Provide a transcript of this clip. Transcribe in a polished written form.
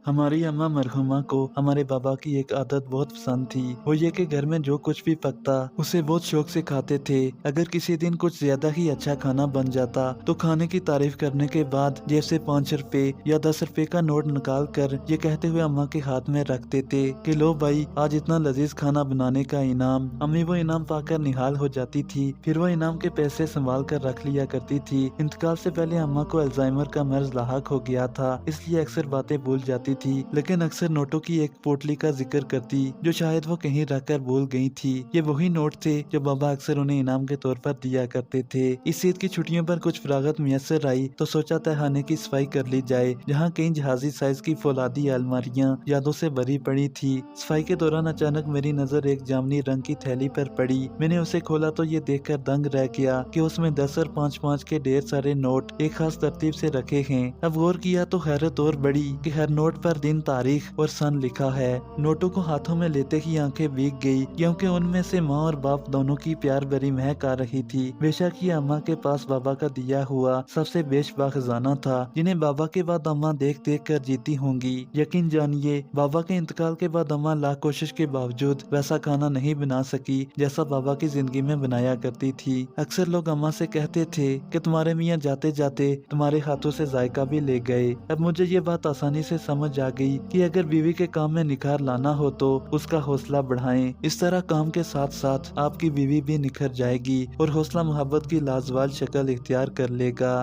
ہماری اماں مرحومہ کو ہمارے بابا کی ایک عادت بہت پسند تھی، وہ یہ کہ گھر میں جو کچھ بھی پکتا اسے بہت شوق سے کھاتے تھے۔ اگر کسی دن کچھ زیادہ ہی اچھا کھانا بن جاتا تو کھانے کی تعریف کرنے کے بعد جیب سے 5 روپے یا 10 روپے کا نوٹ نکال کر یہ کہتے ہوئے اماں کے ہاتھ میں رکھتے تھے کہ لو بھائی، آج اتنا لذیذ کھانا بنانے کا انعام۔ امی وہ انعام پا کر نہال ہو جاتی تھی، پھر وہ انعام کے پیسے سنبھال کر رکھ لیا کرتی تھی۔ انتقال سے پہلے اماں کو الزائمر کا مرض لاحق ہو گیا تھا، اس لیے اکثر باتیں بھول جاتی تھی، لیکن اکثر نوٹوں کی ایک پوٹلی کا ذکر کرتی جو شاید وہ کہیں رکھ کر بھول گئی تھی۔ یہ وہی نوٹ تھے جو بابا اکثر انہیں انعام کے طور پر دیا کرتے تھے۔ اس عید کی چھٹیوں پر کچھ فراغت میسر آئی تو سوچا تہخانے کی صفائی کر لی جائے، جہاں کئی جہازی سائز کی فولادی الماریاں یادوں سے بھری پڑی تھی۔ صفائی کے دوران اچانک میری نظر ایک جامنی رنگ کی تھیلی پر پڑی۔ میں نے اسے کھولا تو یہ دیکھ کر دنگ رہ گیا کہ اس میں 10 اور 5 کے ڈھیر سارے نوٹ ایک خاص ترتیب سے رکھے ہیں۔ اب غور کیا تو حیرت اور بڑی کہ ہر نوٹ پر دن، تاریخ اور سن لکھا ہے۔ نوٹوں کو ہاتھوں میں لیتے ہی آنکھیں بھیگ گئی، کیونکہ ان میں سے ماں اور باپ دونوں کی پیار بھری مہک آ رہی تھی۔ بے شک یہ اماں کے پاس بابا کا دیا ہوا سب سے بیش با خزانہ تھا، جنہیں بابا کے بعد اماں دیکھ دیکھ کر جیتی ہوں گی۔ یقین جانیے، بابا کے انتقال کے بعد اماں لاکھ کوشش کے باوجود ویسا کھانا نہیں بنا سکی جیسا بابا کی زندگی میں بنایا کرتی تھی۔ اکثر لوگ اماں سے کہتے تھے کہ تمہارے میاں جاتے جاتے تمہارے ہاتھوں سے ذائقہ بھی لے گئے۔ اب مجھے یہ بات آسانی سے سمجھ آ گئی کہ اگر بیوی کے کام میں نکھار لانا ہو تو اس کا حوصلہ بڑھائیں۔ اس طرح کام کے ساتھ ساتھ آپ کی بیوی بھی نکھر جائے گی اور حوصلہ محبت کی لازوال شکل اختیار کر لے گا۔